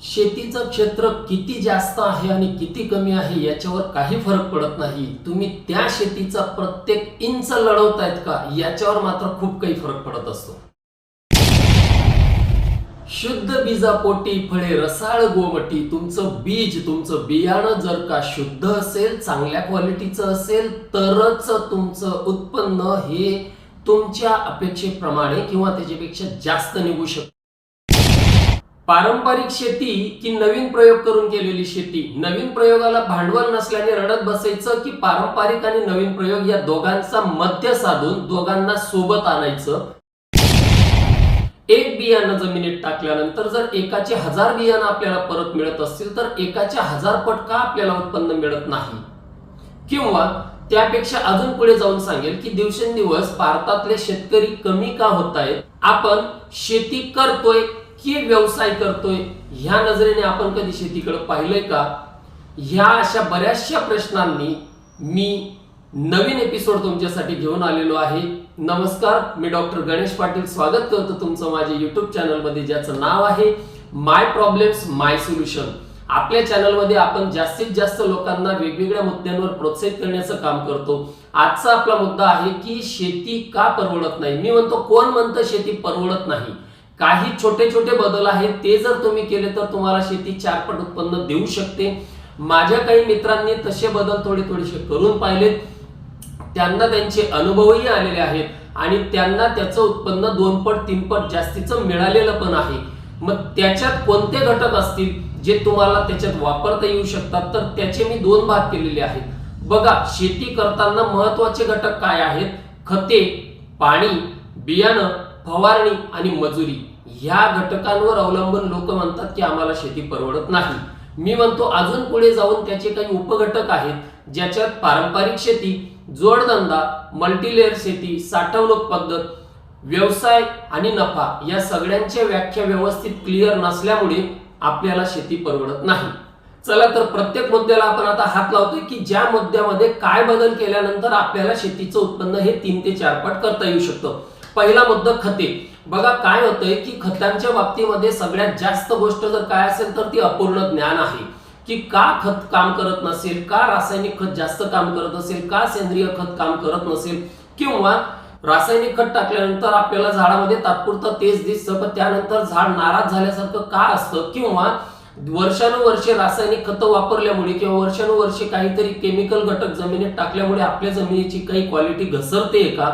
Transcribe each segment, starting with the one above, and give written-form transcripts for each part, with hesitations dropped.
शेतीचं क्षेत्र किती जास्त आहे आणि किती कमी आहे याच्यावर काही फरक पडत नाही। तुम्ही त्या शेतीचा प्रत्येक इंच लढवतायत का याच्यावर मात्र खूप काही फरक पडत असतो। शुद्ध बीजापोटी फळे रसाळ गोमटी, तुमचं बीज तुमचं बियाणं जर का शुद्ध असेल, चांगल्या क्वालिटीचं असेल तरच तुमचं उत्पन्न हे तुमच्या अपेक्षेप्रमाणे किंवा त्याच्यापेक्षा जास्त निघू शकतं। पारंपरिक शेती की नवीन प्रयोग करून केलेली शेती, नवीन प्रयोगाला भांडवल नसल्याने रडत बसायचं की पारंपरिक आणि नवीन प्रयोग या दोघांचा मध्य साधून दोघांना सोबत आणायचं। एक बियाणं जमिनीत टाकल्यानंतर जर एकाचे 1000 बियाणं आपल्याला परत मिळत असतील तर एकाच्या 1000 पट का आपल्याला उत्पन्न मिळत नाही? किंवा त्यापेक्षा अजून पुढे जाऊन सांगेल की दिवसेंदिवस भारतातले शेतकरी कमी का होत आहेत? आपण शेती करतोय की व्यवसाय करतोय ह्या नजरेने आपण कधी शेतीकडे पाहिलंय का? ह्या अशा बऱ्याचशा प्रश्नांनी मी नवीन एपिसोड तुमच्यासाठी घेऊन आलेलो आहे। नमस्कार, मी डॉक्टर गणेश पाटील स्वागत करतो तुमचं माझ्या YouTube चॅनल मध्ये, ज्याचं नाव आहे माय प्रॉब्लेम्स माय सोल्युशन। आपल्या चॅनल मध्ये आपण जास्तीत जास्त लोकांना वेगवेगळ्या मुद्द्यांवर प्रोत्साहित करण्याचं काम करतो। आजचा आपला मुद्दा आहे की शेती का परवडत नाही। मी म्हणतो, कोण म्हणतं शेती परवडत नाही? काही छोटे छोटे बदल आहेत, ते जर तुम्ही केले तर तुम्हाला शेती 4 पट उत्पन्न देऊ शकते। माझ्या काही मित्रांनी तसे बदल थोडेसे करून पाहिलेत, त्यांना त्यांचे अनुभवही आलेले आहेत आणि त्यांना त्याचं उत्पन्न 2 पट 3 पट जास्तीचं मिळालेलं पण आहे। मग त्याच्यात कोणते घटक असतील जे तुम्हाला त्याच्यात वापरता येऊ शकतात, तर त्याचे मी 2 भाग केलेले आहेत। बघा, शेती करताना महत्त्वाचे घटक काय आहेत? खते, पाणी, बियाणं, फवारणी आणि मजुरी। ह्या घटकांवर अवलंबून लोक म्हणतात की आम्हाला शेती परवडत नाही। मी म्हणतो अजून पुढे जाऊन त्याचे काही उपघटक आहेत ज्याच्यात पारंपरिक शेती, जोडधंदा, मल्टीलेअर शेती, साठवणूक पद्धत, व्यवसाय आणि नफा या सगळ्यांच्या व्याख्या व्यवस्थित क्लिअर नसल्यामुळे आपल्याला शेती परवडत नाही। चला तर प्रत्येक मुद्द्याला आपण आता हात लावतोय की ज्या मुद्द्यामध्ये काय बदल केल्यानंतर आपल्याला शेतीचं उत्पन्न हे 3 ते 4 पट करता येऊ शकतं। पहिला मुद्दा खते। बघा, काय होतंय की खतांच्या बाबतीमध्ये सगळ्यात जास्त गोष्ट जर काय असेल तर ती अपूर्ण ज्ञान आहे की का खत काम करत नसेल, का रासायनिक खत जास्त काम करत असेल, का सेंद्रिय खत काम करत नसेल, किंवा रासायनिक खत टाकल्यानंतर आपल्याला झाडामध्ये तात्पुरतं तेज दिसतं पण त्यानंतर झाड नाराज झाल्यासारखं का असतं, किंवा वर्षानुवर्षे रासायनिक खत वापरल्यामुळे किंवा वर्षानुवर्षे काहीतरी केमिकल घटक जमिनीत टाकल्यामुळे आपल्या जमिनीची काही क्वालिटी घसरते का,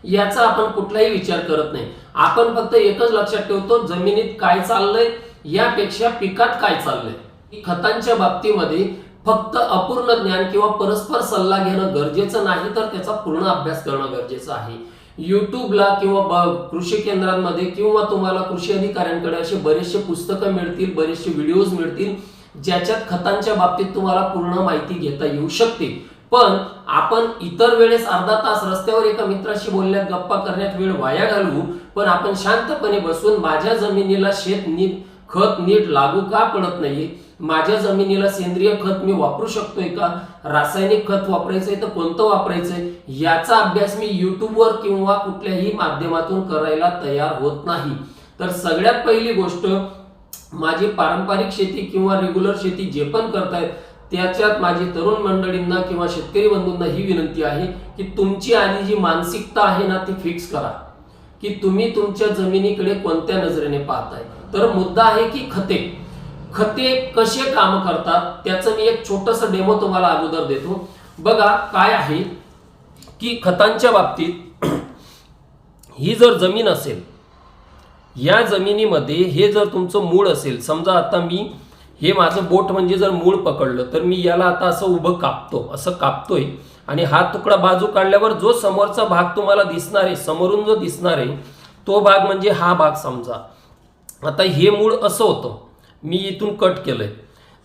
याचा आपण कुठलाही विचार करत नाही। आपण फक्त एकच लक्षात ठेवतो, जमिनीत काय चाललंय यापेक्षा पिकात काय चाललंय। खतांच्या बाबतीमध्ये फक्त अपूर्ण ज्ञान किंवा परस्पर सल्ला घेणं गरजेचं नाही, तर त्याचा पूर्ण अभ्यास करणं गरजेचं आहे। युट्यूबला किंवा कृषी केंद्रांमध्ये किंवा तुम्हाला कृषी अधिकाऱ्यांकडे असे बरेचसे पुस्तकं मिळतील, बरेचसे व्हिडिओज मिळतील ज्याच्यात खतांच्या बाबतीत तुम्हाला पूर्ण माहिती घेता येऊ शकते। पण आपण इतर वेळेस अर्धा तास रस्त्यावर एका मित्राशी बोलण्यात, गप्पा करण्यात वेळ वाया घालवू, पण आपण शांतपणे बसून माझ्या जमिनीला खत नीट लागू का पडत नाहीये, माझ्या जमिनीला सेंद्रिय खत मी वापरू शकतोय का, रासायनिक खत वापरायचंय तर कोणतं वापरायचंय, याचा अभ्यास मी युट्यूबवर किंवा कुठल्याही माध्यमातून करायला तयार होत नाही। तर सगळ्यात पहिली गोष्ट, माझी पारंपरिक शेती किंवा रेग्युलर शेती जे पण करतायत त्याच्यात माझी तरुण मंडळींना किंवा शेतकरी बंधूंना ही विनंती आहे की तुमची आधी जी मानसिकता आहे ना ती फिक्स करा की तुम्ही तुमच्या जमिनीकडे कोणत्या नजरेने पाहताय। तर मुद्दा आहे की खते कसे काम करतात त्याचं मी एक छोटंसं डेमो तुम्हाला अगोदर देतो। बघा, काय आहे की खतांच्या बाबतीत ही जर जमीन असेल, या जमिनीमध्ये हे जर तुमचं मूळ असेल, समजा आता मी हे माझं बोट म्हणजे जर मूळ पकडलं तर मी याला आता असं उभं कापतो, असं कापतोय आणि हा तुकडा बाजू काढल्यावर जो समोरचा भाग तुम्हाला दिसणार आहे, समोरून जो दिसणार आहे तो भाग म्हणजे हा भाग समजा। आता हे मूळ असं होतं, मी इथून कट केलंय,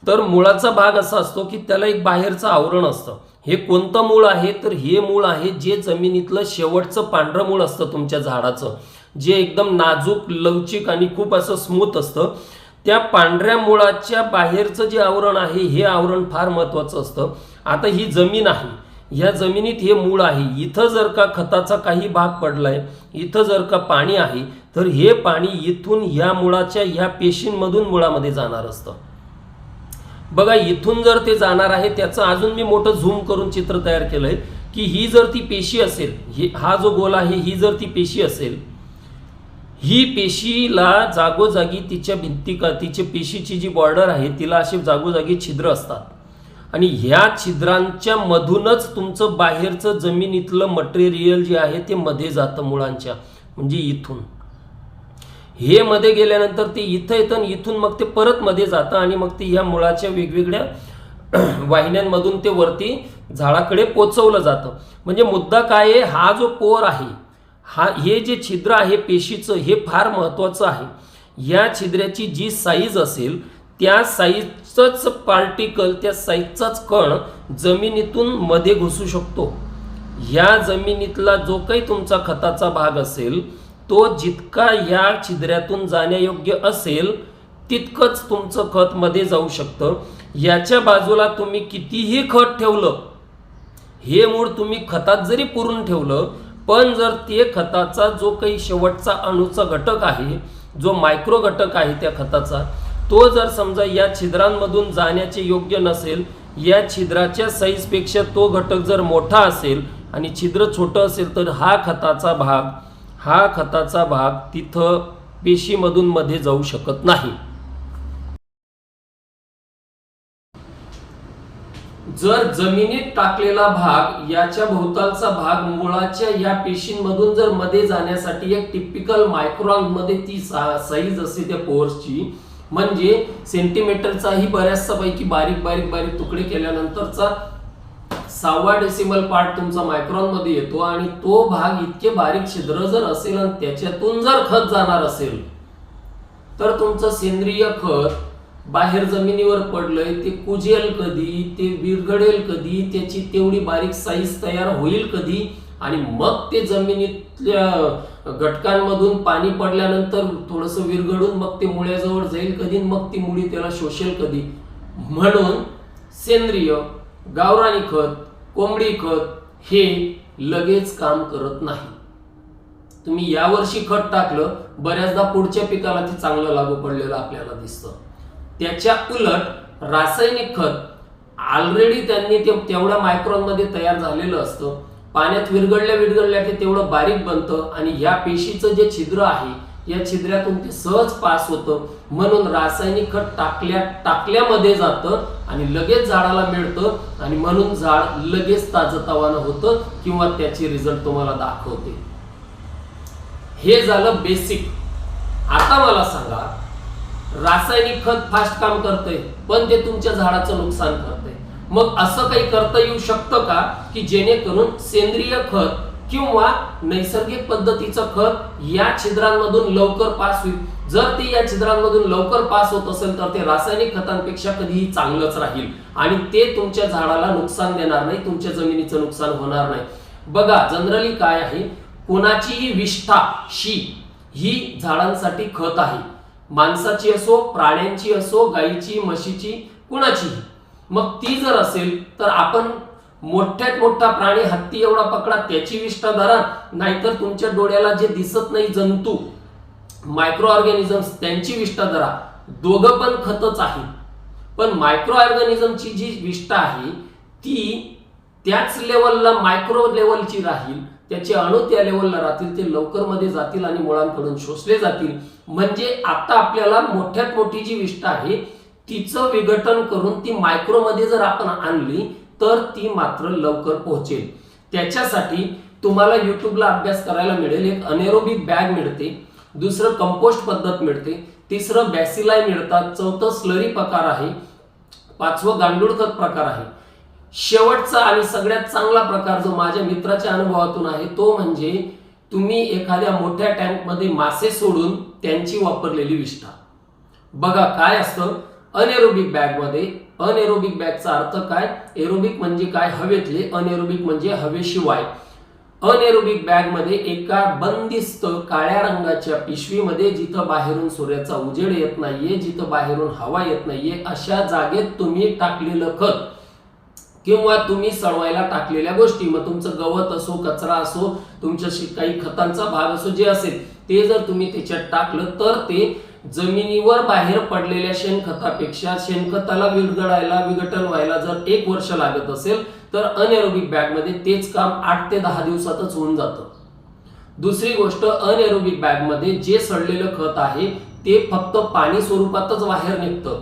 तर मुळाचा भाग असा असतो की त्याला एक बाहेरचं आवरण असतं। हे कोणतं मूळ आहे तर हे मूळ आहे जे जमिनीतलं शेवटचं पांढरं मूळ असतं तुमच्या झाडाचं, जे एकदम नाजूक, लवचिक आणि खूप असं स्मूथ असतं। त्या पांढऱ्या मुळाच्या बाहेरचं जे आवरण आहे हे आवरण फार महत्त्वाचं असतं। आता ही जमीन आहे, या जमिनीत हे मूळ आहे. इथं जर का खताचा काही भाग पडलाय, इथं जर का पाणी आहे, तर हे पाणी इथून या मुळाच्या या पेशींमधून मुळामध्ये जाणार असतं. बघा, इथून जर ते जाणार आहे, त्याचं अजून मी मोठं झूम करून चित्र तयार केलंय की ही जर ती पेशी असेल, हा जो गोल आहे, ही जर ती पेशी असेल, ही पेशीला जागोजागी तिच्या तिच्या पेशीची जी बॉर्डर आहे तिला असे जागोजागी छिद्र असतात आणि ह्या छिद्रांच्या मधूनच तुमचं बाहेरचं जमिनीतलं मटेरियल जे आहे ते मध्ये जातं मुळांच्या, म्हणजे इथून. हे मध्ये गेल्यानंतर ते इथं येतं आणि इथून मग ते परत मध्ये जातं आणि मग ते ह्या मुळाच्या वेगवेगळ्या वाहिन्यांमधून ते वरती झाडाकडे पोचवलं जातं. म्हणजे मुद्दा काय आहे, हा जो पोर आहे, हे जे छिद्र आहे पेशीचं, हे फार महत्त्वाचं आहे. या छिद्राची जी साईज असेल त्या साईजचंच पार्टिकल, त्या साईजचाच कण जमिनीतून मध्ये घुसू शकतो. या जमिनीतला जो काही तुमचा खताचा भाग असेल तो जितका या छिद्रातून जाण्यायोग्य असेल तितकंच तुमचं खत मध्ये जाऊ शकतं. याच्या बाजूला तुम्ही कितीही खत ठेवलं, हे मूळ तुम्ही खतात जरी पुरून ठेवलं, पण जर ते खताचा जो काही शेवटचा अणूचा घटक आहे, जो मायक्रो घटक आहे त्या खताचा, तो जर समजा या छिद्रांमधून जाण्याचे योग्य नसेल, या छिद्राच्या साईजपेक्षा तो घटक जर मोठा असेल आणि छिद्र छोटं असेल, तर हा खताचा भाग तिथं पेशीमधून मध्ये जाऊ शकत नाही. जर जमिनीत टाकलेला भाग, याच्या भोवतालचा भाग मुळाच्या या पेशींमधून जर मध्ये जाण्यासाठी एक टिपिकल मायक्रॉन मध्ये ती साईज असते त्या पोर्सची, म्हणजे सेंटीमीटरचाही बऱ्याचसा पैकी बारीक बारीक बारीक तुकडे केल्यानंतरचा 6वा डेसिमल पार्ट तुमचा मायक्रॉन मध्ये येतो आणि तो भाग इतके बारीक छिद्र जर असेल आणि त्याच्यातून जर खत जाणार असेल, तर तुमचं सेंद्रिय खत बाहेर जमिनीवर पडलंय, ते कुजेल कधी, ते विरघडेल कधी, त्याची तेवढी बारीक साईज तयार होईल कधी, आणि मग ते जमिनीतल्या घटकांमधून पाणी पडल्यानंतर थोडंसं विरघडून मग ते मुळ्याजवळ जाईल कधी, मग ती मुळी त्याला शोषेल कधी. म्हणून सेंद्रिय, गावरानी खत, कोंबडी खत हे लगेच काम करत नाही. तुम्ही यावर्षी खत टाकलं, बऱ्याचदा पुढच्या पिकाला ते चांगलं लागू पडलेलं आपल्याला दिसतं. त्याच्या उलट रासायनिक खत ऑलरेडी त्यांनी ते तेवढ्या मायक्रॉन मध्ये तयार झालेलं असतं, पाण्यात विरघडल्या ते तेवढं बारीक बनतं आणि या पेशीचं जे छिद्र आहे या छिद्रातून ते सहज पास होतं. म्हणून रासायनिक खत टाकल्यामध्ये जातं आणि लगेच झाडाला मिळतं आणि म्हणून झाड लगेच ताजतवानं होतं किंवा त्याची रिझल्ट तुम्हाला दाखवते. हे झालं बेसिक. आता मला सांगा, रासायनिक खत फास्ट काम करतंय पण ते तुमच्या झाडाचं नुकसान करतंय. मग असं काही करता येऊ शकतं का की जेणेकरून सेंद्रिय खत किंवा नैसर्गिक पद्धतीचं खत या छिद्रांमधून लवकर पास होईल? जर ते या छिद्रांमधून लवकर पास होत असेल तर ते रासायनिक खतांपेक्षा कधीही चांगलंच राहील आणि ते तुमच्या झाडाला नुकसान देणार नाही, तुमच्या जमिनीचं नुकसान होणार नाही. बघा, जनरली काय आहे, कोणाचीही विष्ठा ही झाडांसाठी खत आहे. माणसाची असो, प्राण्यांची असो, गायीची, म्हशीची, कुणाचीही. मग ती जर असेल तर आपण मोठ्यात मोठा प्राणी हत्ती एवढा पकडा, त्याची विष्ठा धरा, नाहीतर तुमच्या डोळ्याला जे दिसत नाही जंतू, मायक्रो ऑर्गॅनिझम्स, त्यांची विष्ठा धरा. दोघं पण खतच आहे. पण मायक्रो ऑर्गॅनिझमची जी विष्ठा आहे ती त्याच लेवलला, मायक्रो लेवलची राहील, त्याचे अणू त्या लेवलला राहतील, ते लवकर मध्ये जातील आणि मुळांकडून शोषले जातील. म्हणजे आता आपल्याला मोठ्यात मोठी जी विष्ठा आहे तिचं विघटन करून ती मायक्रो मध्ये जर आपण आणली तर ती मात्र लवकर पोहोचेल. त्याच्यासाठी तुम्हाला युट्यूबला अभ्यास करायला मिळेल. एक अनेरोबिक बॅग मिळते, दुसरं कंपोस्ट पद्धत मिळते, तिसरं बॅसिलाई मिळतात, चौथं स्लरी प्रकार आहे, पाचवं गांडूळ खत प्रकार आहे. शेवटचा आणि सगळ्यात चांगला प्रकार जो माझ्या मित्राच्या अनुभवातून आहे तो म्हणजे तुम्ही एखाद्या मोठ्या टँक मध्ये मासे सोडून त्यांची वापरलेली विष्ठा. बघा काय असतं अनेरोबिक बॅग मध्ये. अनेरोबिक बॅगचा अर्थ काय? एरोबिक म्हणजे काय? हवेतले. अनेरोबिक म्हणजे हवेशिवाय. अनेरोबिक बॅग मध्ये एका बंदिस्त काळ्या रंगाच्या पिशवीमध्ये, जिथं बाहेरून सूर्याचा उजेड येत नाहीये, जिथं बाहेरून हवा येत नाहीये, अशा जागेत तुम्ही टाकलेलं खत किंवा तुम्ही सडवायला टाकलेल्या गोष्टी, मग तुमचं गवत असो, कचरा असो, तुमच्या काही खतांचा भाग असो, जे असेल ते जर तुम्ही त्याच्यात टाकलं तर ते जमिनीवर बाहेर पडलेल्या शेणखतापेक्षा शेणखताला विघटन व्हायला जर 1 वर्ष लागत असेल तर अनएरोबिक बॅग मध्ये तेच काम 8 ते 10 दिवसातच होऊन जातं. दुसरी गोष्ट, अनएरोबिक बॅग मध्ये जे सडलेलं खत आहे ते फक्त पाणी स्वरूपातच बाहेर निघतं.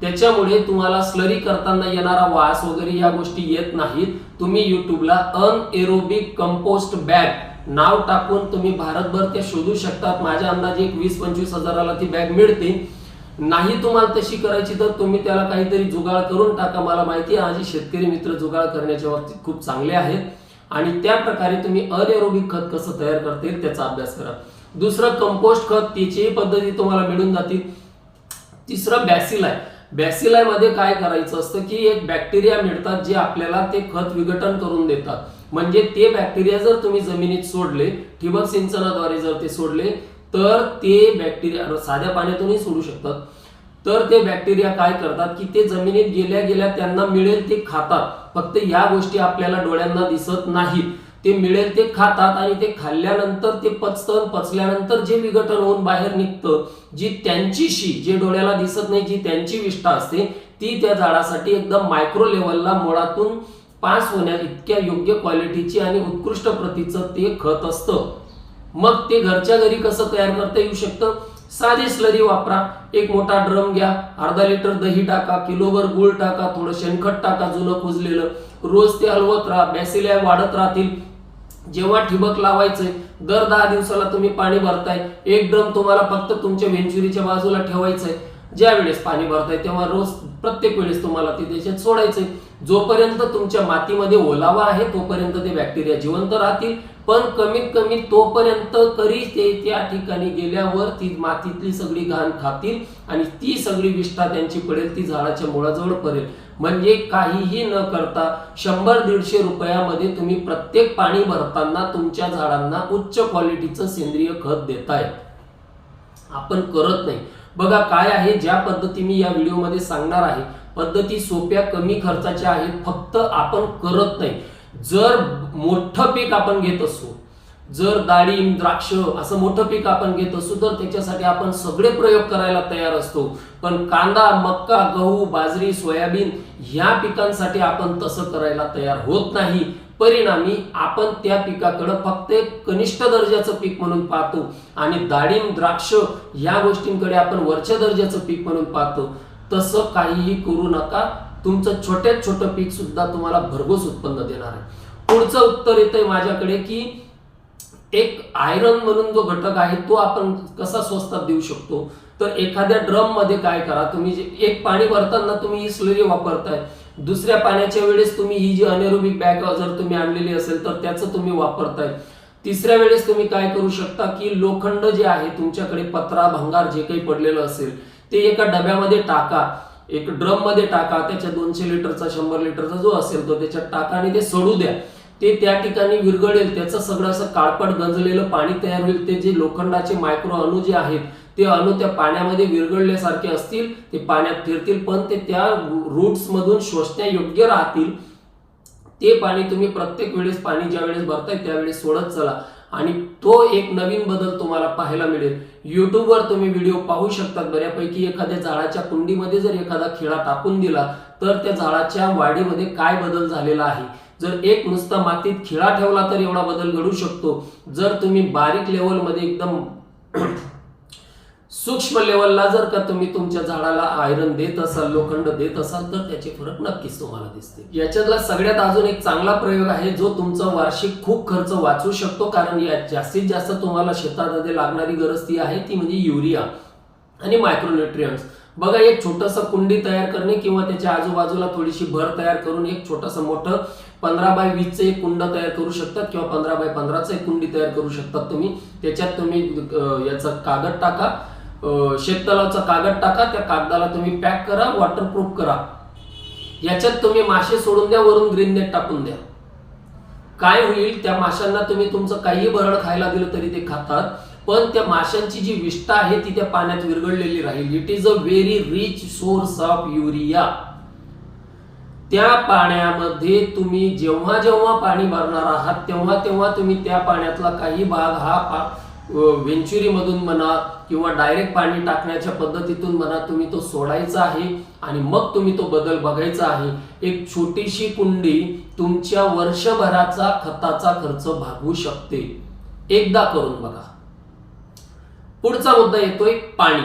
त्याच्यामुळे तुम्हाला स्लरी करताना येणारा वास वगैरे या गोष्टी येत नाहीत. तुम्ही युट्यूबला अनएरोबिक कंपोस्ट बॅग नाव टाकून तुम्ही भारतभर ते शोधू शकतात. माझ्या अंदाजे 20-25 हजाराला ती बॅग मिळते. नाही तुम्हाला तशी करायची तर तुम्ही त्याला काहीतरी जुगाड करून टाका. मला माहिती आहे माझे शेतकरी मित्र जुगाड करण्याच्या बाबतीत खूप चांगले आहेत आणि त्या प्रकारे तुम्ही अनएरोबिक खत कसं तयार करता येईल त्याचा अभ्यास करा. दुसरं कंपोस्ट खत, त्याची पद्धती तुम्हाला मिळून जातील. तिसरं बॅसिलाई. बॅसिलाई मध्ये काय करायचं असतं की एक बॅक्टेरिया मिळतात जे आपल्याला ते खत विघटन करून देतात. म्हणजे ते बॅक्टेरिया जर तुम्ही जमिनीत सोडले, ठिबक सिंचनाद्वारे जर ते सोडले तर ते बॅक्टेरिया साध्या पाण्यातूनही सोडू शकतात. तर ते बॅक्टेरिया काय करतात की ते जमिनीत गेल्या गेल्या त्यांना मिळेल ते खातात. फक्त या गोष्टी आपल्याला डोळ्यांना दिसत नाहीत. ते मिळेल ते खातात आणि ते खाल्ल्यानंतर ते पचतं. पचल्यानंतर जे विघटन होऊन बाहेर निघतं, जी त्यांची शी, जे डोळ्याला दिसत नाही, जी त्यांची विष्ठा असते ती त्या झाडासाठी एकदम मायक्रो लेवलला मुळातून पास होण्या इतक्या योग्य क्वालिटीची आणि उत्कृष्ट प्रतीचं ते खत असतं. मग ते घरच्या घरी कसं तयार करता येऊ शकतं? साधी स्लरी वापरा. एक मोठा ड्रम घ्या, अर्धा लिटर दही टाका, किलोभर गुळ टाका, थोडं शेणखत टाका जुनं कुजलेलं, रोज ते हलवत राहा. बॅसिलाई वाढत राहतील. जेव्हा ठिबक लावायचंय दर 10 दिवसाला तुम्ही पाणी भरताय, एक ड्रम तुम्हाला फक्त तुमच्या वेंचुरीच्या बाजूला ठेवायचंय. ज्या वेळेस पाणी भरताय तेव्हा रोज प्रत्येक वेळेस तुम्हाला ते त्याच्यात सोडायचंय. जोपर्यंत तुमच्या मातीमध्ये ओलावा आहे तोपर्यंत ते बॅक्टेरिया जिवंत राहतील, पण कमीत कमी तोपर्यंत तरी ते त्या ठिकाणी गेल्यावर ती मातीतली सगळी घाण खातील आणि ती सगळी विष्ठा त्यांची पडेल, ती झाडाच्या मुळाजवळ पडेल. म्हणजे काहीही न करता 100-150 रुपयामध्ये तुम्ही प्रत्येक पाणी भरताना तुमच्या झाडांना उच्च क्वालिटीचं सेंद्रिय खत देताय. आपण करत नाही. बघा काय आहे, ज्या पद्धती मी या व्हिडिओमध्ये सांगणार आहे पद्धती सोप्या, कमी खर्चाच्या आहेत, फक्त आपण करत नाही. जर मोठं पीक आपण घेत असू, जर डाळिंब, द्राक्ष असं मोठं पीक आपण घेत असू तर त्याच्यासाठी आपण सगळे प्रयोग करायला तयार असतो. पण कांदा, मक्का, गहू, बाजरी, सोयाबीन ह्या पिकांसाठी आपण तसं करायला तयार होत नाही. परिणामी आपण त्या पिकाकडे फक्त एक कनिष्ठ दर्जाचं पीक म्हणून पाहतो आणि डाळिंब, द्राक्ष या गोष्टींकडे आपण वरच्या दर्जाचं पीक म्हणून पाहतो. तसं काहीही करू नका. तुमचं छोट्यात छोटं पीक सुद्धा तुम्हाला भरघोस उत्पन्न देणार आहे. पुढचं उत्तर येतंय माझ्याकडे की एक आयरन म्हणून जो घटक आहे तो आपण कसा स्वस्तात देऊ शकतो. तर एखाद्या ड्रम मध्ये काय करा, तुम्ही एक पाणी भरताना तुम्ही ही स्लरी वापरताय, दुसऱ्या पाण्याच्या वेळेस तुम्ही ही जी अनएरोबिक बॅग जर तुम्ही आणलेली असेल तर त्याचं तुम्ही वापरताय. तिसऱ्या वेळेस तुम्ही काय करू शकता की लोखंड जे आहे तुमच्याकडे, पत्रा भंगार जे काही पडलेलं असेल ते एका डब्यामध्ये टाका, एक ड्रम मध्ये टाका, त्याच्या 200 लिटरचा 100 लिटरचा जो असेल तो त्याच्यात टाका आणि ते सोडू द्या. ते त्या ठिकाणी विरघळेल, त्याचं सगळं असं काळपट गंजलेलं पाणी तयार होईल. ते जे लोखंडाचे मायक्रो अणू जे आहेत ते अणू त्या पाण्यामध्ये विरघळल्यासारखे असतील, ते पाण्यात फिरतील पण ते त्या रूट्स मधून शोषण्यायोग्य राहतील. ते पाणी तुम्ही प्रत्येक वेळेस पाणी ज्या वेळेस भरताय त्यावेळेस सोडत चला आणि तो एक नवीन बदल तुम्हाला पाहायला मिळेल. युट्यूबवर तुम्ही व्हिडिओ पाहू शकतात बऱ्यापैकी. एखाद्या झाडाच्या कुंडीमध्ये जर एखादा खिळा टाकून दिला तर त्या झाडाच्या वाढीमध्ये काय बदल झालेला आहे. जर एक नुसता मातीत खिळा ठेवला तर एवढा बदल घडू शकतो. जर तुम्ही बारीक लेवलमध्ये एकदम सूक्ष्म लेवलला जर का तुम्ही तुमच्या झाडाला आयरन देत असाल, लोखंड देत असाल तर त्याचे फरक नक्कीच तुम्हाला दिसते. याच्यातला सगळ्यात अजून एक चांगला प्रयोग आहे जो तुमचा वार्षिक खूप खर्च वाचू शकतो. कारण यात जास्तीत जास्त तुम्हाला शेतामध्ये लागणारी गरज ती आहे ती म्हणजे युरिया आणि मायक्रोन्यूट्रियंट्स. बघा, एक छोटंसं कुंडी तयार करणे किंवा त्याच्या आजूबाजूला थोडीशी भर तयार करून एक छोटंसं मोठं 15x20 एक कुंड तयार करू शकतात किंवा 15x15 एक कुंडी तयार करू शकतात तुम्ही. त्याच्यात तुम्ही याचा कागद टाका, शेततलावचा कागद टाका, त्या कागदाला तुम्ही पॅक करा, वॉटरप्रूफ करा. याच्यात तुम्ही मासे सोडून द्या, वरून ग्रीन नेट टाकून द्या. काय होईल, त्या माशांना तुम्ही तुमचं काही भरड खायला दिलं तरी ते खातात, पण त्या माशांची जी विष्ठा आहे ती त्या पाण्यात विरघळलेली राहील. It is a very rich source of urea. त्या पाण्यामध्ये तुम्ही जेव्हा जेव्हा पाणी भरणार आहात तेव्हा तेव्हा तुम्ही त्या पाण्यातला काही भाग हा वेंचुरी मधून म्हणा किंवा डायरेक्ट पाणी टाकण्याच्या पद्धतीतून म्हणा तुम्ही तो सोडायचा आहे आणि मग तुम्ही तो बदल बघायचा आहे. एक छोटीशी कुंडी तुमच्या वर्षभराचा खताचा खर्च भागवू शकते. एकदा करून बघा. पुढचा मुद्दा येतोय पाणी.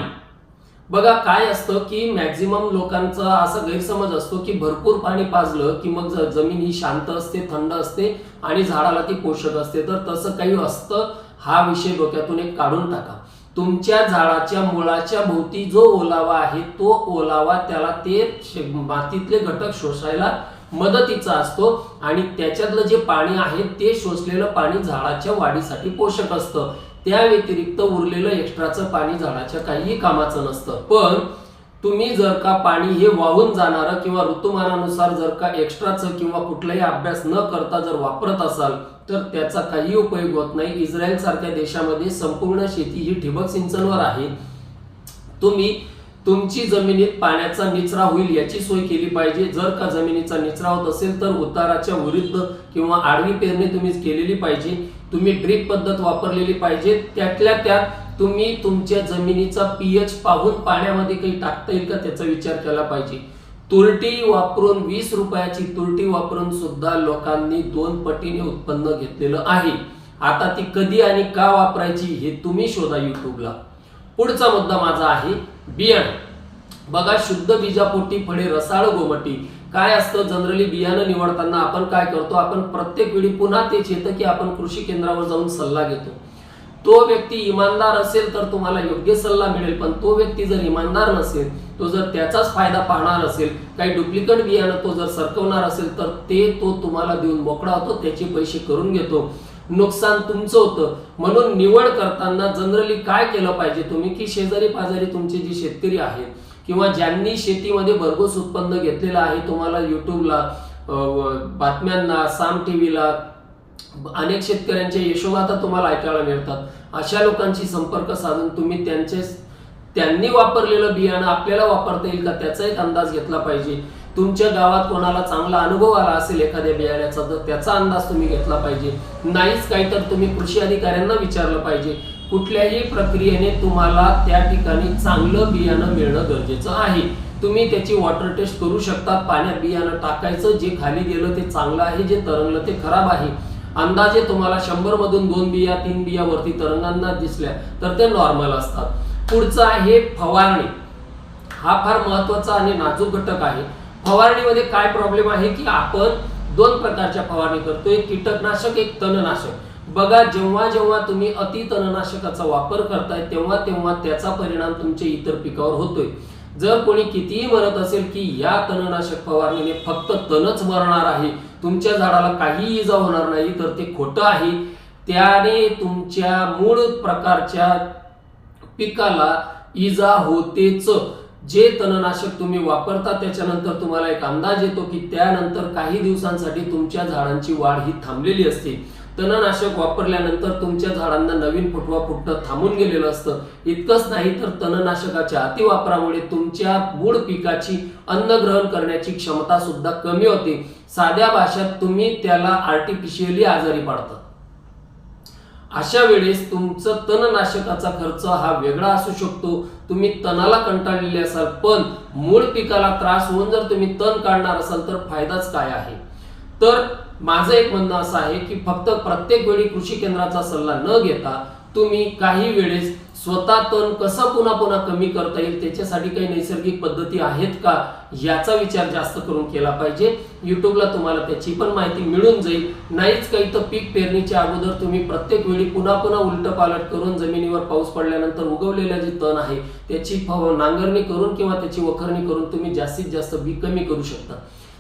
बघा काय असतं की मॅक्झिमम लोकांचा असा गैरसमज असतो की भरपूर पाणी पाजलं की मग जमीन ही शांत असते, थंड असते आणि झाडाला ती पोषक असते. तर तसं काही असतं. हा विषय डोक्यातून एक काढून टाका. तुमच्या झाडाच्या मुळाच्या भोवती जो ओलावा आहे तो ओलावा त्याला ते मातीतले घटक शोषायला मदतीचा असतो आणि त्याच्यातलं जे पाणी आहे ते शोषलेलं पाणी झाडाच्या वाढीसाठी पोषक असतं. त्या व्यतिरिक्त उरलेलं एक्स्ट्राचं पाणी झाडाच्या काहीही कामाचं नसतं. पण तुम्ही जर का पाणी हे वाहून जाणारं किंवा ऋतुमानानुसार जर का एक्स्ट्राचं किंवा कुठलाही अभ्यास न करता जर वापरत असाल तर त्याचा काही उपयोग होत नाही. इस्रायल सारख्या देशामध्ये संपूर्ण शेती ही ठिबक सिंचनवर आहे. तुम्ही तुमची जमिनीत पाण्याचा निचरा होईल याची सोय केली पाहिजे. जर का जमिनीचा निचरा होत असेल तर उताराच्या विरुद्ध किंवा आडवी पेरणी तुम्ही केलेली पाहिजे. तुम्ही ड्रिप पद्धत वापरलेली पाहिजे. त्यातल्या त्यात तुम्ही तुमच्या जमिनीचा पीएच पाहून पाण्यामध्ये काही टाकता येईल का त्याचा विचार केला पाहिजे. तुरटी वापरून 20 रुपयाची तुरटी वापरून सुद्धा लोकांनी 2 पटीने उत्पन्न घेतलेलं आहे. आता ती कधी आणि का वापरायची हे तुम्ही शोधा युट्यूबला. पुढचा मुद्दा माझा आहे बियाणं. बघा शुद्ध बीजापोटी फळे रसाळ गोमटी. काय असतं जनरली बियाणं निवडताना आपण काय करतो, आपण प्रत्येक वेळी पुन्हा तेच येतं की आपण कृषी केंद्रावर जाऊन सल्ला घेतो. तो व्यक्ती इमानदार असेल तर तुम्हाला योग्य सल्ला मिळेल. पण तो व्यक्ती जर इमानदार नसेल, तो जर त्याचाच फायदा पाहणार असेल, काही डुप्लिकेट बियाणं तो जर सरकवणार असेल तर ते तो तुम्हाला देऊन मोकळा होतो, त्याचे पैसे करून घेतो. नुकसान तुमचं होतं. म्हणून निवड करताना जनरली काय केलं पाहिजे तुम्ही की शेजारी पाजारी तुमचे जे शेतकरी आहेत किंवा ज्यांनी शेतीमध्ये भरघोस उत्पन्न घेतलेलं आहे, तुम्हाला युट्यूबला बातम्यांना साम टीव्हीला अनेक शेतकऱ्यांच्या यशोगाथा तुम्हाला ऐकायला मिळतात. अशा लोकांशी संपर्क साधून तुम्ही त्यांनी वापरलेलं बियाणं आपल्याला वापरता येईल का त्याचा एक अंदाज घेतला पाहिजे. तुमच्या गावात कोणाला चांगला अनुभव आला असेल एखाद्या बियाण्याचा तर त्याचा अंदाज तुम्ही घेतला पाहिजे. नाहीच काही तर तुम्ही कृषी अधिकाऱ्यांना विचारलं पाहिजे. कुठल्याही प्रक्रियेने तुम्हाला त्या ठिकाणी चांगलं बियाणं मिळणं गरजेचं आहे. तुम्ही त्याची वॉटर टेस्ट करू शकता. पाण्यात बियाणं टाकायचं, जे खाली गेलं ते चांगलं आहे, जे तरंगलं ते खराब आहे. अंदाजे तुम्हाला 100 मधून 2 बिया 3 बिया वरती तरंगांना दिसल्या तर ते नॉर्मल असतात. पुढचा आहे फवारणी. हा फार महत्वाचा आणि नाजूक घटक आहे. फवारणीमध्ये काय प्रॉब्लेम आहे की आपण 2 प्रकारच्या फवारणी करतो, एक कीटकनाशक एक तणनाशक. बघा जेव्हा जेव्हा तुम्ही अति तणनाशकाचा वापर करताय तेव्हा तेव्हा त्याचा परिणाम तुमच्या इतर पिकावर होतोय. जर कोणी कितीही म्हणत असेल की या तणनाशक फवारणीने फक्त तणच मरणार आहे, तुमच्या झाडाला काही इजा होणार नाही, तर ते खोटं आहे. त्याने तुमच्या मूळ प्रकारच्या पिकाला इजा होतेच. जे तणनाशक तुम्ही वापरता त्याच्यानंतर तुम्हाला एक अंदाज येतो की त्यानंतर काही दिवसांसाठी तुमच्या झाडांची वाढ ही थांबलेली असते. तणनाशक वापरल्यानंतर तुमच्या झाडांना नवीन फुटवा फुटणं थांबून गेलेलं असतं. इतकंच नाही तर तणनाशकाच्या अतिवापरामुळे तुमच्या मूळ पिकाची अन्न ग्रहण करण्याची क्षमता सुद्धा कमी होते. साध्या भाषेत तुम्ही त्याला आर्टिफिशियली आजारी पाडता. अशा वेळेस तुमचं तणनाशकाचा खर्च हा वेगळा असू शकतो. तुम्ही तणाला कंटाळलेले असाल पण मूळ पिकाला त्रास होऊन जर तुम्ही तण काढणार असाल तर फायदाच काय आहे. तर माझं एक म्हणणं असं आहे की फक्त प्रत्येक वेळी कृषी केंद्राचा सल्ला न घेता तुम्ही काही वेळेस स्वतः तण कसं पुन्हा पुन्हा कमी करता येईल त्याच्यासाठी काही नैसर्गिक पद्धती आहेत का याचा विचार जास्त करून केला पाहिजे. युट्यूबला तुम्हाला त्याची पण माहिती मिळून जाईल. नाहीच काही तर पीक पेरणीच्या अगोदर तुम्ही प्रत्येक वेळी पुन्हा पुन्हा उलट पालट करून जमिनीवर पाऊस पडल्यानंतर उगवलेल्या जे तण आहे त्याची नांगरणी करून किंवा त्याची वखरणी करून तुम्ही जास्तीत जास्त बी कमी करू शकता.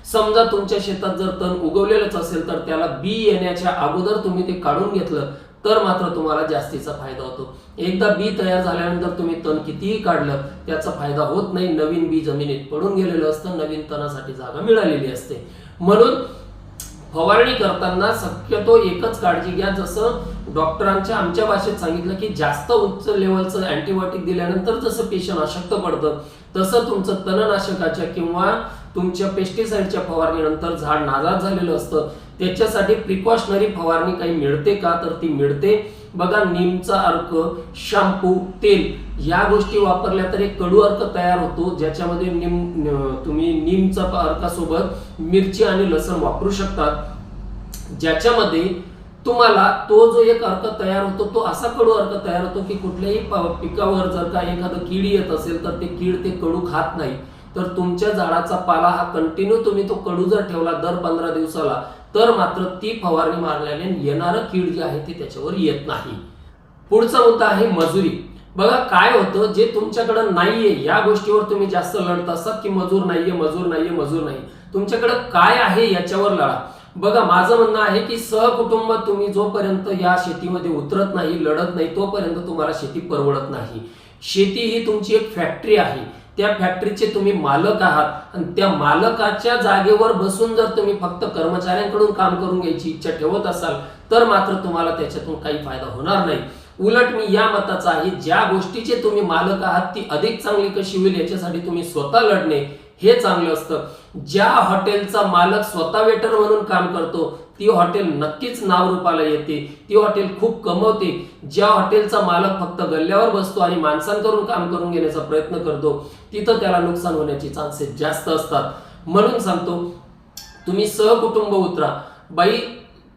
समजा तुमच्या शेतात जर तण उगवलेलंच असेल तर त्याला बी येण्याच्या अगोदर तुम्ही ते काढून घेतलं तर मात्र तुम्हाला जास्तीचा फायदा होतो. एकदा बी तयार झाल्यानंतर तुम्ही तण कितीही काढलं त्याचा फायदा होत नाही. नवीन बी जमिनीत पडून गेलेलं असतं, नवीन तणासाठी जागा मिळालेली असते. म्हणून फवारणी करताना शक्यतो एकच काळजी घ्या. जसं डॉक्टरांच्या आमच्या भाषेत सांगितलं की जास्त उच्च लेवलचं अँटीबायोटिक दिल्यानंतर जसं पेशंट अशक्त पडतं तसं तुमचं तणनाशकाच्या किंवा तुमच्या पेस्टिसाइडच्या फवारणीनंतर झाड नाजाद झालेलं असतं, त्याच्यासाठी प्रिकॉशनरी फवारणी काही मिळते का, तर ती मिळते. बघा, नीमचा अर्क, शॅम्पू, तेल या गोष्टी वापरल्या तर एक कडू अर्क तयार होतो, ज्याच्यामध्ये तुम्ही नीमचा अर्कासोबत मिरची आणि लसण वापरू शकतात, ज्याच्यामध्ये तुम्हाला तो जो एक अर्क तयार होतो तो असा कडू अर्क तयार होतो की कुठल्याही पिकावर जर का एखादं कीड येत असेल तर ते कीड ते कडू खात नाही. तर तुमच्या झाडाचा पाला हा कंटिन्यू तुम्ही तो कडू जर ठेवला दर 15 दिवसाला, तर मात्र ती फवारणी मारल्याने येणारं कीड जे आहे ते त्याच्यावर येत नाही. पुढचा मुद्दा आहे मजुरी. बघा, काय होतं, जे तुमच्याकडे नाहीये या गोष्टीवर तुम्ही जास्त लढत असतात की मजूर नाहीये, मजूर नाहीये, मजूर नाही. तुमच्याकडे काय आहे याच्यावर लढा. बघा, माझं म्हणणं आहे की सहकुटुंब तुम्ही जोपर्यंत या शेतीमध्ये उतरत नाही, लढत नाही, तोपर्यंत तुम्हाला शेती परवडत नाही. शेती ही तुमची एक फॅक्टरी आहे, त्या फॅक्टरीचे तुम्ही मालक आहात आणि त्या मालकाच्या जागेवर बसून जर तुम्ही फक्त कर्मचाऱ्यांकडून काम करून घ्यायची इच्छा ठेवत असाल तर मात्र तुम्हाला त्याच्यातून काही फायदा होणार नाही. उलट मी या मताचा आहे, ज्या गोष्टीचे तुम्ही मालक आहात ती अधिक चांगली कशी होईल याच्यासाठी तुम्ही स्वतः लढणे हे चांगलं असतं. ज्या हॉटेलचा मालक स्वतः वेटर म्हणून काम करतो ती हॉटेल नक्कीच नावरूपाला येते, ती हॉटेल खूप कमवते. ज्या हॉटेलचा मालक फक्त गल्ल्यावर बसतो आणि माणसांकडून काम करून घेण्याचा प्रयत्न करतो तिथं त्याला नुकसान होण्याचे चान्सेस जास्त असतात. म्हणून सांगतो, तुम्ही सहकुटुंब उतरा. बाई,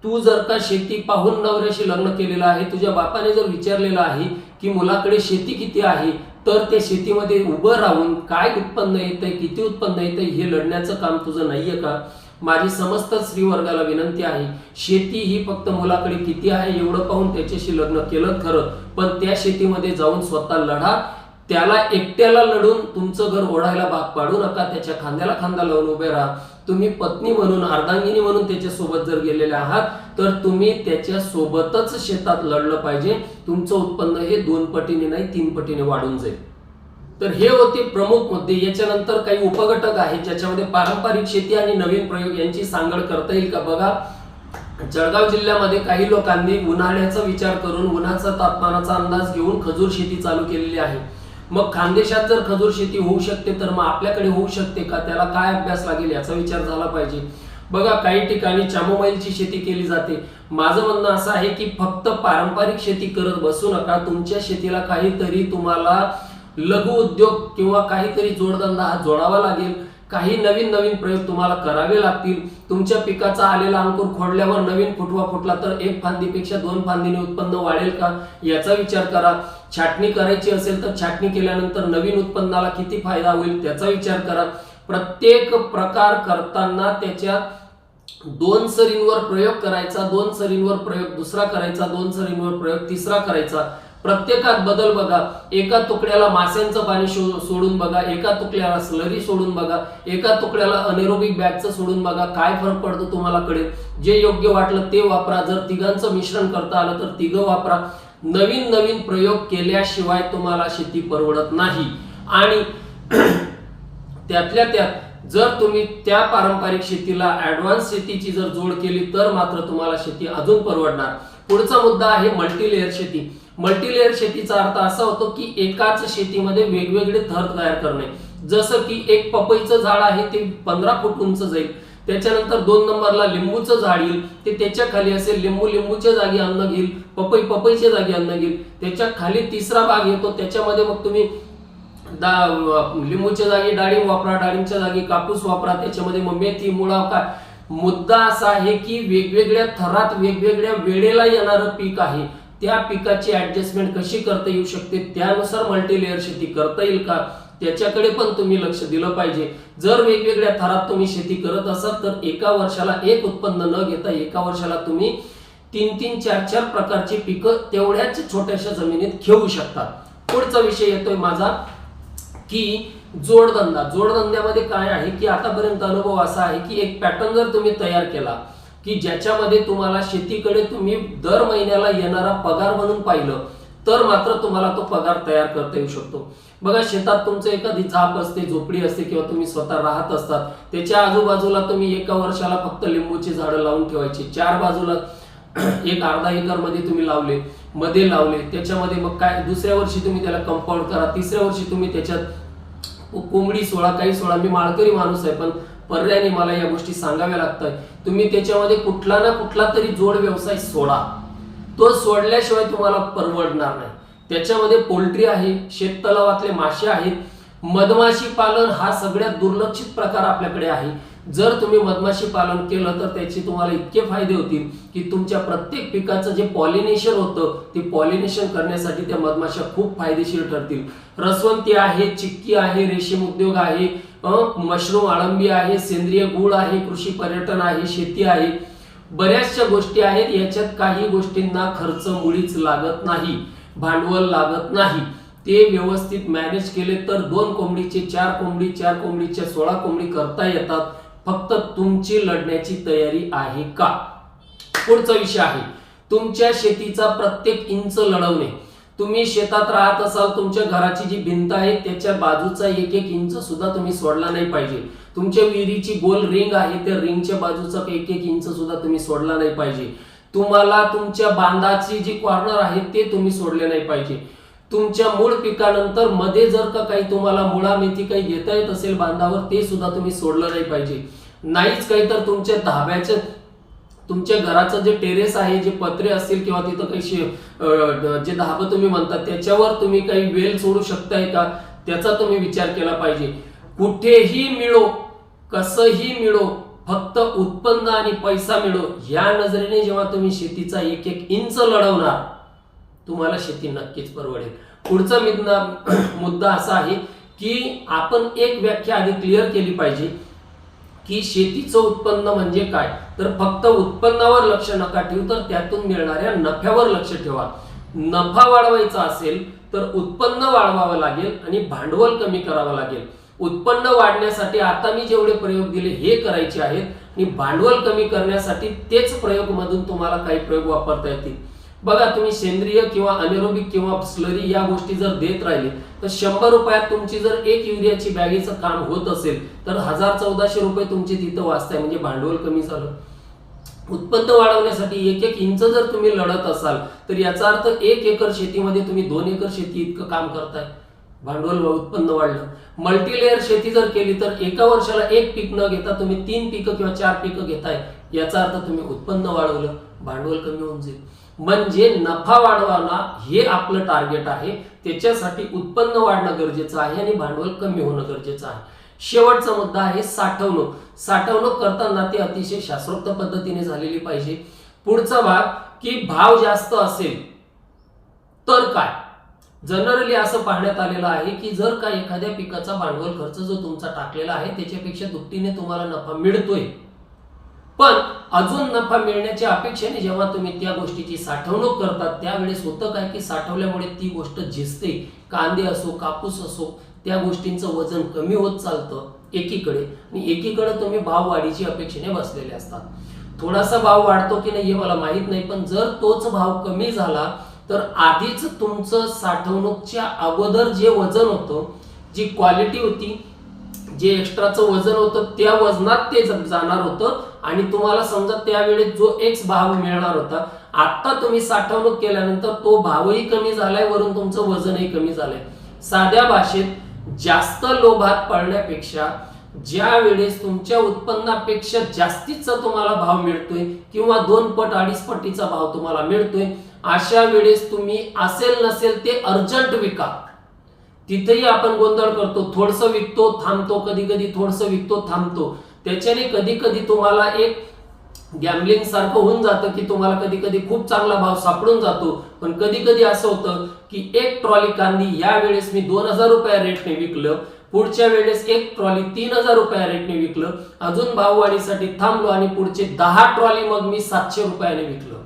तू जर का शेती पाहून नवऱ्याशी लग्न केलेलं आहे, तुझ्या बापाने जर विचारलेलं आहे की मुलाकडे शेती किती आहे, तर त्या शेतीमध्ये उभं राहून काय उत्पन्न येतंय, किती उत्पन्न येतंय हे लढण्याचं काम तुझं नाहीये का? माझी समस्त स्त्री वर्गाला विनंती आहे, शेती ही फक्त मुलाकडे किती आहे एवढं पाहून त्याच्याशी लग्न केलं खरं, पण त्या शेतीमध्ये जाऊन स्वतः लढा. त्याला एकट्याला लढून तुमचं घर ओढायला भाग पाडू नका, त्याच्या खांद्याला खांदा लावून उभे राहा. तुम्ही पत्नी म्हणून, अर्धांगिनी म्हणून त्याच्या सोबत जर गेलेले आहात तर तुम्ही त्याच्या सोबतच शेतात लढलं पाहिजे. तुमचं उत्पन्न हे 2 पटीने नाही 3 पटीने वाढून जाईल. तर हे होते प्रमुख मुद्दे. याच्यानंतर काही उपघटक आहेत ज्याच्यामध्ये पारंपरिक शेती आणि नवीन प्रयोग यांची सांगड करता येईल का. बघा, जळगाव जिल्ह्यामध्ये काही लोकांनी उन्हाळ्याचा विचार करून उन्हाचा तापमानाचा अंदाज घेऊन खजूर शेती चालू केलेली आहे. मग खानदेशात जर खजूर शेती होऊ शकते तर मग आपल्याकडे होऊ शकते का, त्याला काय अभ्यास लागेल याचा विचार झाला पाहिजे. बघा, काही ठिकाणी चामोमाईलची शेती केली जाते. माझं म्हणणं असं आहे की फक्त पारंपरिक शेती करत बसू नका. तुमच्या शेतीला काहीतरी तुम्हाला लघु उद्योग किंवा काहीतरी जोडधंदा हा जोडावा लागेल. काही नवीन नवीन प्रयोग तुम्हाला करावे लागतील. तुमच्या पिकाचा आलेला अंकुर खोडल्यावर नवीन फुटवा फुटला तर 1 फांदीपेक्षा 2 फांदीने उत्पन्न वाढेल का याचा विचार करा. छाटणी करायची असेल तर छाटणी केल्यानंतर नवीन उत्पन्नाला किती फायदा होईल त्याचा विचार करा. प्रत्येक प्रकार करताना त्याच्यात 2 सरींवर प्रयोग करायचा, 2 सरींवर प्रयोग दुसरा करायचा, 2 सरींवर प्रयोग तिसरा करायचा. प्रत्येकात बदल बघा. एका तुकड्याला मास्यांचं पाणी सोडून बघा, एका तुकड्याला स्लरी सोडून बघा, एका तुकड्याला अनेरोबिक बॅगचं सोडून बघा. काय फरक पडतो तुम्हाला कळेल. जे योग्य वाटलं ते वापरा. जर तिघांचं मिश्रण करता आलं तर तिघं वापरा. नवीन नवीन प्रयोग केल्याशिवाय तुम्हाला शेती परवडत नाही. आणि त्यातल्या त्यात जर तुम्ही त्या पारंपरिक शेतीला ऍडव्हान्स शेतीची जर जोड केली तर मात्र तुम्हाला शेती अजून परवडणार. पुढचा मुद्दा आहे मल्टीलेअर शेती. मल्टीलेअर शेतीचा अर्थ असा होतो की एकाच शेतीमध्ये वेगवेगळे थर तयार करणे. जसं की एक पपईचं झाड आहे ते 15 फूट उंच जाईल, त्याच्यानंतर 2 नंबरला लिंबूचं झाड येईल, ते त्याच्या खाली असेल, लिंबू लिंबूच्या जागी अन्न घेईल, पपई पपईच्या जागी अन्न घेईल. त्याच्या खाली तिसरा भाग येतो, त्याच्यामध्ये मग तुम्ही लिंबूच्या जागी डाळिंब वापरा, डाळिंबच्या जागी कापूस वापरा, त्याच्यामध्ये मग मेथी मुळा. काय मुद्दा असा आहे की वेगवेगळ्या थरात वेगवेगळ्या वेळेला येणारं पीक आहे, त्या पिकाची ऍडजस्टमेंट कशी करता येऊ शकते, त्यानुसार मल्टीलेअर शेती करता येईल का त्याच्याकडे पण तुम्ही लक्ष दिलं पाहिजे. जर वेगवेगळ्या थरात तुम्ही शेती करत असाल तर एका वर्षाला एक उत्पन्न न घेता एका वर्षाला तुम्ही 3-3, 4-4 प्रकारची पिकं तेवढ्याच छोट्याशा जमिनीत घेऊ शकता. पुढचा विषय येतोय माझा की जोडधंदा. जोडधंद्यामध्ये काय आहे की आतापर्यंत अनुभव असा आहे की एक पॅटर्न जर तुम्ही तयार केला की ज्याच्यामध्ये तुम्हाला शेतीकडे तुम्ही दर महिन्याला येणारा पगार म्हणून पाहिलं तर मात्र तुम्हाला तो पगार तयार करता येऊ शकतो. बघा, शेतात तुमचं एखादी झाप असते, झोपडी असते किंवा तुम्ही स्वतः राहत असतात, त्याच्या आजूबाजूला तुम्ही एका वर्षाला फक्त लिंबूची झाडं लावून ठेवायची. 4 बाजूला एक अर्धा एकर मध्ये तुम्ही लावले, मध्ये लावले, त्याच्यामध्ये मग काय दुसऱ्या वर्षी तुम्ही त्याला कंपाऊंड करा, तिसऱ्या वर्षी तुम्ही त्याच्यात कोंबडी सोळा काही सोळा, मी माळकरी माणूस आहे पण पर्यायाने मला या गोष्टी सांगाव्या लागतात. तुम्ही त्याच्यामध्ये कुठला ना कुठला तरी जोड व्यवसाय सोडा, तो सोडल्याशिवाय तुम्हाला परवडणार नाही. त्याच्यामध्ये पोल्ट्री आहे, शेततलावातले मासे आहेत, मधमाशी पालन हा सगळ्यात दुर्लक्षित प्रकार आपल्याकडे आहे. जर तुम्ही मधमाशी पालन केलं तर त्याचे तुम्हाला इतके फायदे होतील की तुमच्या प्रत्येक पिकाचं जे पॉलिनेशन होतं ते पॉलिनेशन करण्यासाठी त्या मधमाशा खूप फायदेशीर ठरतील. रसवंती आहे, चिक्की आहे, रेशीम उद्योग आहे, मशरूम अळंबी आहे, सेंद्रिय गूळ आहे, कृषी पर्यटन आहे, शेती आहे, बऱ्याचशा गोष्टी आहेत. याच्यात काही गोष्टींना खर्च मुळीच लागत नाही, भांडवल लागत नाही. ते व्यवस्थित मॅनेज केले तर 2 कोंबडीचे 4 कोंबडी, 4 कोंबडीच्या 16 कोंबडी करता येतात. फक्त तुमची लढण्याची तयारी आहे का? पुढचा विषय आहे तुमच्या शेतीचा प्रत्येक इंच लढवणे. तुम्ही शेतात राहत असाल, तुमच्या घराची जी भिंत आहे त्याच्या बाजूचा एक इंच सुद्धा तुम्ही सोडला नाही पाहिजे. तुमच्या विहिरीची गोल रिंग आहे, त्या रिंगच्या बाजूचा एक इंच सुद्धा तुम्ही सोडला नाही पाहिजे. तुम्हाला तुमच्या बांधाची जी कॉर्नर आहे ते तुम्ही सोडले नाही पाहिजे. तुमच्या मूळ पिकानंतर मध्ये जर का काही तुम्हाला मुळा मेथी काही घेता येत असेल बांधावर, ते सुद्धा तुम्ही सोडलं नाही पाहिजे. नाहीच काही तर तुमच्या धाब्याचं, तुमच्या घराचं जे टेरेस आहे, जे पत्रे असतील किंवा तिथं काही जे धाबं तुम्ही म्हणतात त्याच्यावर तुम्ही काही वेल सोडू शकताय का, त्याचा तुम्ही विचार केला पाहिजे. कुठेही मिळो, कसंही मिळो, फक्त उत्पन्न आणि पैसा मिळो या नजरेने जेव्हा तुम्ही शेतीचा एक इंच लढवणार, तुम्हाला शेती नक्कीच परवडेल. पुढचा मुद्दा असा आहे की आपण एक व्याख्या आधी क्लिअर केली पाहिजे की शेतीचं उत्पन्न म्हणजे काय. तर फक्त उत्पन्नावर लक्ष नका ठेवू, तर त्यातून मिळणाऱ्या नफ्यावर लक्ष ठेवा. नफा वाढवायचा असेल तर उत्पन्न वाढवावं लागेल आणि भांडवल कमी करावं लागेल. उत्पन्न वाढण्यासाठी आता मी जेवढे प्रयोग दिले हे करायचे आहेत आणि भांडवल कमी करण्यासाठी तेच प्रयोग मधून तुम्हाला काही प्रयोग वापरता येतील. बघा, तुम्ही सेंद्रिय किंवा अनेरोबिक किंवा स्लरी या गोष्टी जर देत राहिले तर 100 रुपयात तुमची जर 1 युरियाची बॅगेचं काम होत असेल तर 1000-1400 रुपये तुमचे तिथं वाचताय, म्हणजे भांडवल कमी झालं. उत्पन्न वाढवण्यासाठी एक इंच जर तुम्ही लढत असाल तर याचा अर्थ 1 एकर शेतीमध्ये तुम्ही 2 एकर शेती इतकं काम करताय, भांडवल उत्पन्न वाढलं. मल्टीलेअर शेती जर केली तर एका वर्षाला 1 पीक न घेता तुम्ही 3 पिकं किंवा 4 पिकं घेताय, याचा अर्थ तुम्ही उत्पन्न वाढवलं, भांडवल कमी होऊन जाईल. म्हणजे नफा वाढवणं हे आपलं टार्गेट आहे. त्याच्यासाठी उत्पन्न वाढणं गरजेचं आहे आणि भांडवल कमी होणं गरजेचं आहे. शेवटचा मुद्दा आहे साठवणूक. साठवणूक करताना ती अतिशय शास्त्रोक्त पद्धतीने झालेली पाहिजे. पुढचा भाग की भाव जास्त असेल तर काय. जनरली असं पाहण्यात आलेलं आहे की जर का एखाद्या पिकाचा भांडवल खर्च जो तुमचा टाकलेला आहे त्याच्यापेक्षा दुपटीने तुम्हाला नफा मिळतोय, पण अजून नफा मिळण्याच्या अपेक्षेने जेव्हा तुम्ही त्या गोष्टीची साठवणूक करतात त्यावेळेस होतं काय की साठवल्यामुळे ती गोष्ट झिजते. कांदे असो, कापूस असो, त्या गोष्टींचं वजन कमी होत चालतं एकीकडे, आणि एकीकडे तुम्ही भाव वाढीची अपेक्षेने बसलेले असतात. थोडासा भाव वाढतो की नाही हे मला माहित नाही, पण जर तोच भाव कमी झाला तर आधीच तुमचं साठवणूकच्या अगोदर जे वजन होतं, जी क्वालिटी होती, जे एक्स्ट्राचं वजन होतं त्या वजनात ते जाणार होतं आणि तुम्हाला समजा त्यावेळेस जो एक्स भाव मिळणार होता, आता तुम्ही साठवणूक केल्यानंतर तो भावही कमी झालाय, वरून तुमचं वजनही कमी झालंय. साध्या भाषेत जास्त लोभात पडण्यापेक्षा ज्या वेळेस तुमच्या उत्पन्नापेक्षा जास्तीचा तुम्हाला भाव मिळतोय किंवा 2 पट 2.5 पटीचा भाव तुम्हाला मिळतोय, अशा वेळेस तुम्ही असेल नसेल ते अर्जंट विका. तिथेही आपण गोंधळ करतो, थोडंसं विकतो थांबतो, कधी कधी थोडंसं विकतो थांबतो. त्याच्याने कधी कधी तुम्हाला एक गॅम्बलिंग सारखं होऊन जातं की तुम्हाला कधी कधी खूप चांगला भाव सापडून जातो, पण कधी कधी असं होतं की 1 ट्रॉली कांदी या वेळेस मी 2000 रुपया रेटने विकलं, पुढच्या वेळेस 1 ट्रॉली 3000 रुपया रेटने विकलं, अजून भाववाढीसाठी थांबलो आणि पुढचे 10 ट्रॉली मग मी 700 रुपयाने विकलं.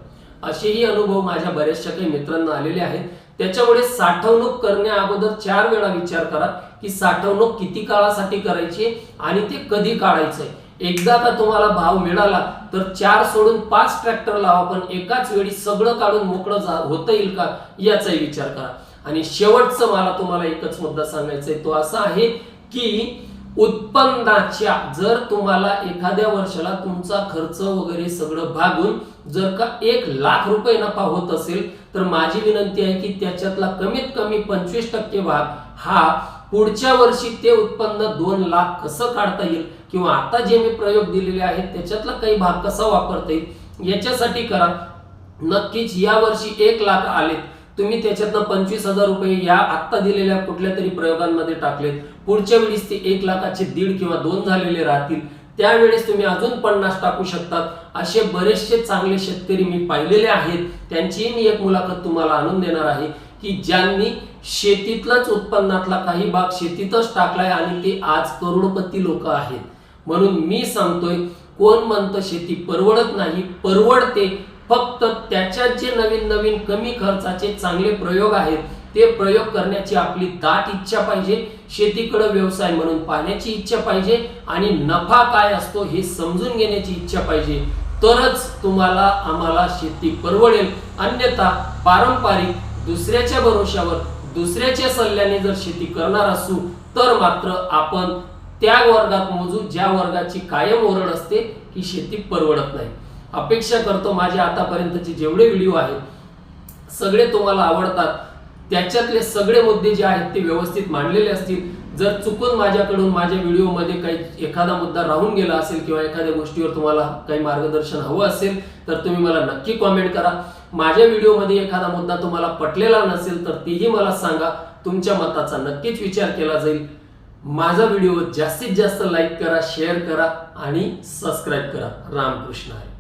असेही अनुभव माझ्या बऱ्याचशा काही मित्रांना आलेले आहेत. त्याच्यामुळे साठवणूक करण्या अगोदर 4 वेळा विचार करा की साठवणूक किती काळासाठी करायची आणि ते कधी काढायचंय. एकदा का तुम्हाला भाव मिळाला तर 4 सोडून 5 ट्रॅक्टर लावा, पण एकाच वेळी सगळं काढून मोकळं होता येईल का याचाही विचार करा. आणि शेवटचं मला तुम्हाला एकच मुद्दा सांगायचा आहे, तो असा आहे की उत्पन्नाच्या जर तुम्हाला एखाद्या वर्षाला तुमचा खर्च वगैरे सगळं भागून जर का 1,00,000 रुपये नफा होत असेल तर माझी विनंती आहे की त्याच्यातला कमीत कमी 25% भाग हा पुढच्या वर्षी ते उत्पन्न 2,00,000 कसं काढता येईल किंवा आता जे मी प्रयोग दिलेले आहेत त्याच्यातला काही भाग कसा वापरता येईल याच्यासाठी करा। नक्कीच या वर्षी 1,00,000 आलेत, तुम्ही त्याच्यातनं 25,000 रुपये या आता दिलेल्या कुठल्या तरी प्रयोगांमध्ये टाकलेत, पुढच्या वेळेस ते 1,00,000चे 1.5 किंवा 2 झालेले राहतील, त्यावेळेस तुम्ही अजून 50 टाकू शकतात। असे बरेचसे चांगले शेतकरी मी पाहिलेले आहेत, त्यांची मी एक मुलाखत तुम्हाला आणून देणार आहे की ज्यांनी शेतीतलाच उत्पन्नातला काही भाग शेतीतच टाकलाय आणि ते आज करोडपती लोक आहेत। म्हणून मी सांगतोय, कोण म्हणतं शेती परवडत नाही, परवडते, फक्त त्याच्यात जे नवीन नवीन कमी खर्चाचे चांगले प्रयोग आहेत ते प्रयोग करण्याची आपली दाट इच्छा पाहिजे, शेतीकडे व्यवसाय म्हणून पाहण्याची इच्छा पाहिजे आणि नफा काय असतो हे समजून घेण्याची इच्छा पाहिजे, तरच तुम्हाला आम्हाला शेती परवडेल। अन्यथा पारंपरिक दुसऱ्याच्या भरोशावर दुसऱ्याच्या सल्ल्याने जर शेती करणार असू तर मात्र आपण त्या वर्गात मोजू ज्या वर्गाची कायम ओरड असते की शेती परवडत नाही। अपेक्षा करतो माझे आतापर्यंतचे जेवढे व्हिडिओ आहेत सगळे तुम्हाला आवडतात, त्याच्यातले सगळे मुद्दे जे आहेत ते व्यवस्थित मांडलेले असतील। जर चुकून माझ्याकडून माझ्या व्हिडिओमध्ये काही एखादा मुद्दा राहून गेला असेल किंवा एखाद्या गोष्टीवर तुम्हाला काही मार्गदर्शन हवं असेल तर तुम्ही मला नक्की कमेंट करा। माझ्या व्हिडिओमध्ये एखादा मुद्दा तुम्हाला पटलेला नसेल तर तेही मला सांगा, तुमच्या मताचा नक्कीच विचार केला जाईल। माझा व्हिडिओ जास्तीत जास्त लाईक करा, शेअर करा आणि सबस्क्राईब करा। रामकृष्ण हरी।